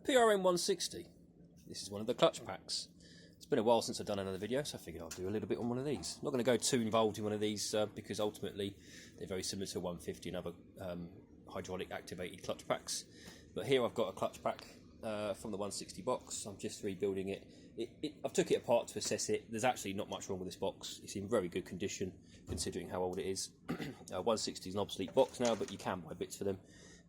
PRM160. This is one of the clutch packs. It's been a while since I've done another video, so I figured I'll do a little bit on one of these. I'm not going to go too involved in one of these because ultimately they're very similar to a 150 and other hydraulic activated clutch packs. But here I've got a clutch pack from the 160 box. I'm just rebuilding it. I've took it apart to assess it. There's actually not much wrong with this box. It's in very good condition considering how old it is. 160 is an obsolete box now, but you can buy bits for them.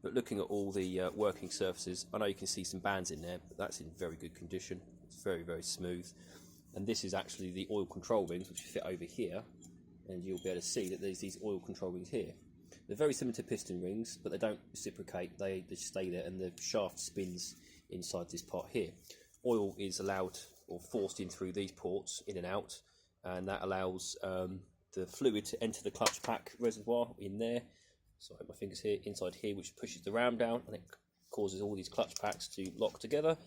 But looking at all the working surfaces, I know you can see some bands in there, but that's in very good condition. It's very, very smooth. And this is actually the oil control rings, which fit over here. And you'll be able to see that there's these oil control rings here. They're very similar to piston rings, but they don't reciprocate. They just stay there, and the shaft spins inside this part here. Oil is allowed or forced in through these ports, in and out, and that allows the fluid to enter the clutch pack reservoir in there. So I have my fingers here, inside here, which pushes the ram down, and it causes all these clutch packs to lock together,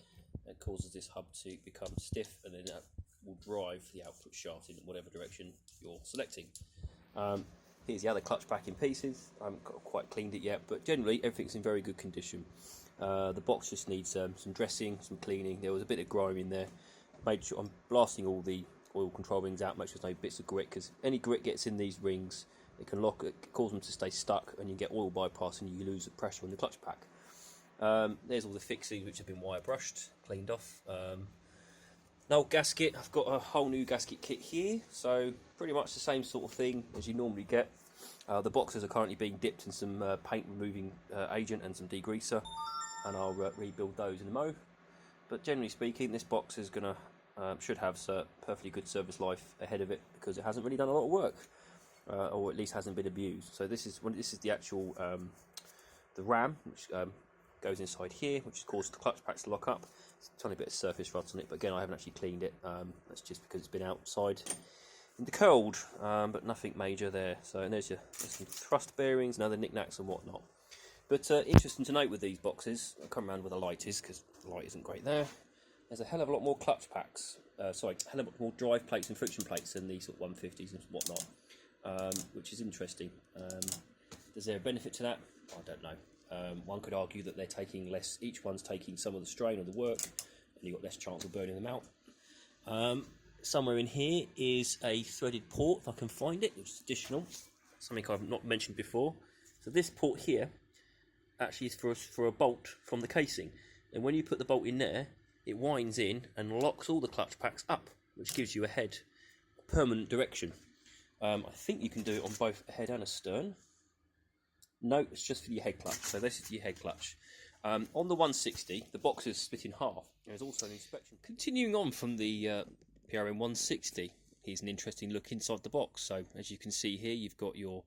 and causes this hub to become stiff, and then that will drive the output shaft in whatever direction you're selecting. Here's the other clutch pack in pieces. I haven't quite cleaned it yet, but generally everything's in very good condition. The box just needs some dressing, some cleaning. There was a bit of grime in there. Made sure I'm blasting all the oil control rings out, make sure there's no bits of grit, because any grit gets in these rings, it can lock it, cause them to stay stuck, and you get oil bypass and you lose the pressure on the clutch pack. There's all the fixings which have been wire brushed, cleaned off. An old gasket, I've got a whole new gasket kit here, so pretty much the same sort of thing as you normally get. The boxes are currently being dipped in some paint removing agent and some degreaser, and I'll rebuild those in a mo. But generally speaking, this box is gonna should have perfectly good service life ahead of it, because it hasn't really done a lot of work, or at least hasn't been abused. So this is the actual the ram, which goes inside here, which causes the clutch packs to lock up. It's a tiny bit of surface rust on it, but again, I haven't actually cleaned it. That's just because it's been outside in the cold, but nothing major there. So and there's some thrust bearings and other knickknacks and whatnot. But interesting to note with these boxes, I'll come around where the light is, because the light isn't great there. There's a hell of a lot more clutch packs, a hell of a lot more drive plates and friction plates than these sort of 150s and whatnot, which is interesting. Is there a benefit to that? I don't know. One could argue that they're taking less, each one's taking some of the strain of the work, and you've got less chance of burning them out. Somewhere in here is a threaded port, if I can find it, which is additional, something I've not mentioned before. So this port here actually is for a bolt from the casing, and when you put the bolt in there, it winds in and locks all the clutch packs up, which gives you a head permanent direction. I think you can do it on both a head and a stern. No, it's just for your head clutch. So this is your head clutch. On the 160, the box is split in half. There's also an inspection. Continuing on from the PRM160, here's an interesting look inside the box. So as you can see here, you've got your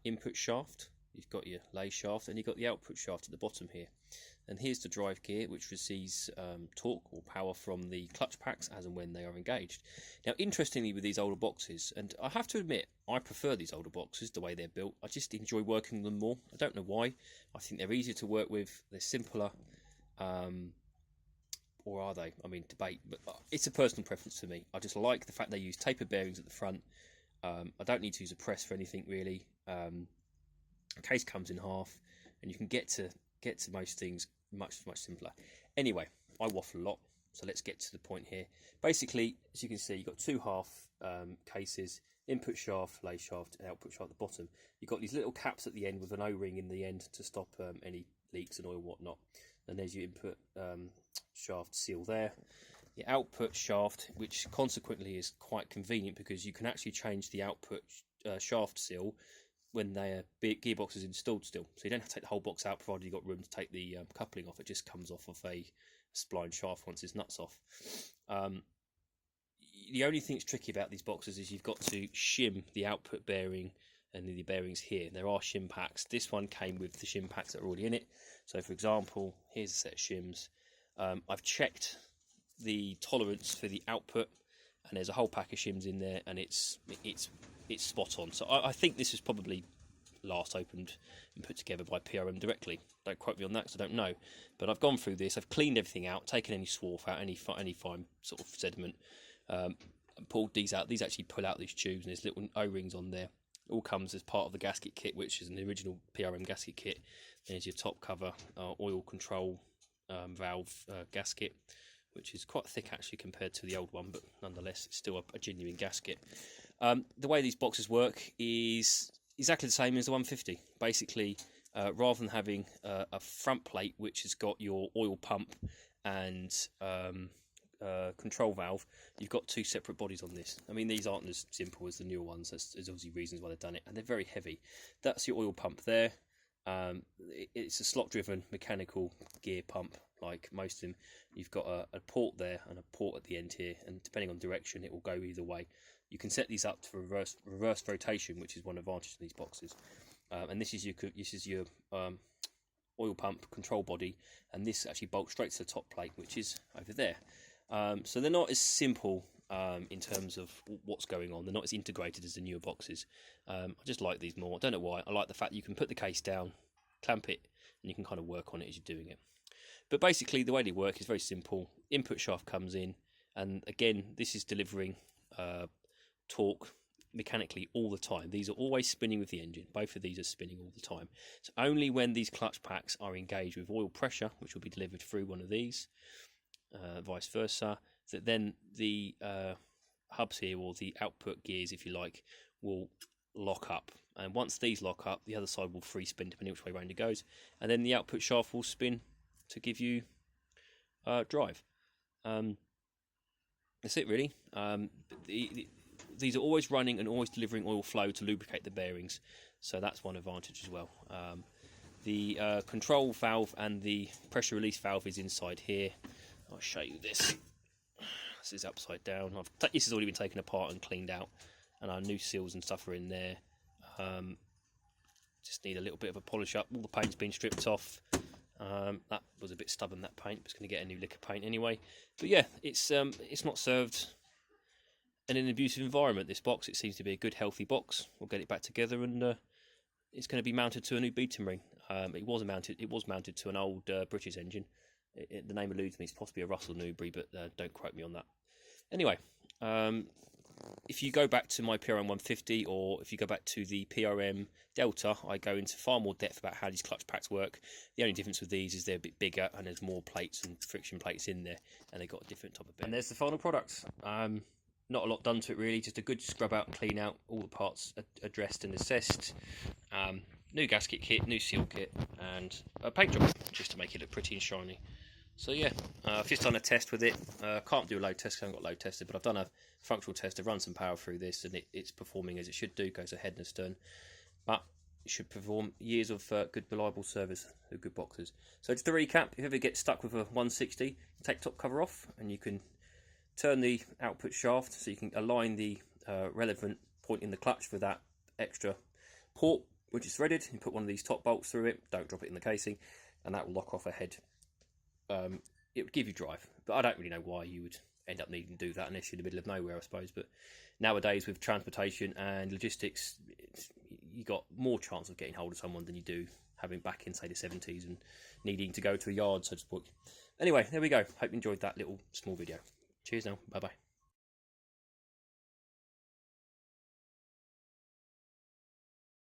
input shaft, you've got your lay shaft, and you've got the output shaft at the bottom here. And here's the drive gear, which receives torque or power from the clutch packs as and when they are engaged. Now, interestingly, with these older boxes, and I have to admit, I prefer these older boxes, the way they're built. I just enjoy working with them more. I don't know why. I think they're easier to work with, they're simpler, or are they? I mean, debate, but it's a personal preference to me. I just like the fact they use taper bearings at the front. I don't need to use a press for anything, really. The case comes in half, and you can get to most things much simpler. Anyway, I waffle a lot, so let's get to the point here. Basically, as you can see, you've got two half cases, input shaft, lay shaft, and output shaft at the bottom. You've got these little caps at the end with an O-ring in the end to stop any leaks and oil and whatnot. And there's your input shaft seal there. Your output shaft, which consequently is quite convenient because you can actually change the output shaft seal when their gearbox is installed still. So you don't have to take the whole box out, provided you've got room to take the coupling off. It just comes off of a spline shaft once it's nuts off. The only thing that's tricky about these boxes is you've got to shim the output bearing and the bearings here. There are shim packs. This one came with the shim packs that are already in it. So for example, here's a set of shims. I've checked the tolerance for the output, and there's a whole pack of shims in there, and it's spot on. So I think this is probably last opened and put together by PRM directly. Don't quote me on that because I don't know. But I've gone through this, I've cleaned everything out, taken any swarf out, any fine sort of sediment, and pulled these out. These actually pull out these tubes, and there's little O-rings on there. It all comes as part of the gasket kit, which is an original PRM gasket kit. There's your top cover, oil control valve gasket, which is quite thick actually compared to the old one, but nonetheless it's still a genuine gasket. The way these boxes work is exactly the same as the 150. Basically, rather than having a front plate which has got your oil pump and control valve, you've got two separate bodies on this. I mean, these aren't as simple as the newer ones. There's obviously reasons why they've done it, and they're very heavy. That's your oil pump there. It's a slot-driven mechanical gear pump, like most of them. You've got a port there and a port at the end here, and depending on direction, it will go either way. You can set these up for reverse rotation, which is one advantage of these boxes. And this is your oil pump control body, and this actually bolts straight to the top plate, which is over there. So they're not as simple in terms of what's going on. They're not as integrated as the newer boxes. I just like these more. I don't know why. I like the fact that you can put the case down, clamp it, and you can kind of work on it as you're doing it. But basically, the way they work is very simple. Input shaft comes in, and again, this is delivering torque mechanically all the time. These are always spinning with the engine. Both of these are spinning all the time. So only when these clutch packs are engaged with oil pressure, which will be delivered through one of these, vice versa, that then the hubs here, or the output gears if you like, will lock up. And once these lock up, the other side will free spin depending which way around it goes, and then the output shaft will spin to give you drive. That's it really. These are always running and always delivering oil flow to lubricate the bearings, so that's one advantage as well. The control valve and the pressure release valve is inside here. I'll show you this. This is upside down. This has already been taken apart and cleaned out, and our new seals and stuff are in there. Just need a little bit of a polish up. All the paint's been stripped off. That was a bit stubborn, that paint. It's going to get a new lick of paint anyway. But yeah, it's not served in an abusive environment, this box. It seems to be a good, healthy box. We'll get it back together, and it's going to be mounted to a new beating ring. It was mounted to an old British engine. The name eludes me. It's possibly a Russell Newbury, but don't quote me on that. Anyway, if you go back to my PRM150, or if you go back to the PRM Delta, I go into far more depth about how these clutch packs work. The only difference with these is they're a bit bigger, and there's more plates and friction plates in there, and they've got a different type of bearing. And there's the final product. Not a lot done to it really, just a good scrub out and clean out. All the parts addressed and assessed. New gasket kit, new seal kit, and a paint job just to make it look pretty and shiny. So yeah, I've just done a test with it. Can't do a load test because I haven't got load tested, but I've done a functional test. I've run some power through this, and it's performing as it should do. Goes ahead and astern, but it should perform years of good reliable service of good boxes. So just to recap, if you ever get stuck with a 160, take top cover off, and you can turn the output shaft so you can align the relevant point in the clutch for that extra port, which is threaded. You put one of these top bolts through it, don't drop it in the casing, and that will lock off ahead. It would give you drive, but I don't really know why you would end up needing to do that unless you're in the middle of nowhere, I suppose. But nowadays, with transportation and logistics, you got more chance of getting hold of someone than you do having back in, say, the 70s and needing to go to a yard, so to speak. Anyway, there we go. Hope you enjoyed that little small video. Cheers now. Bye-bye.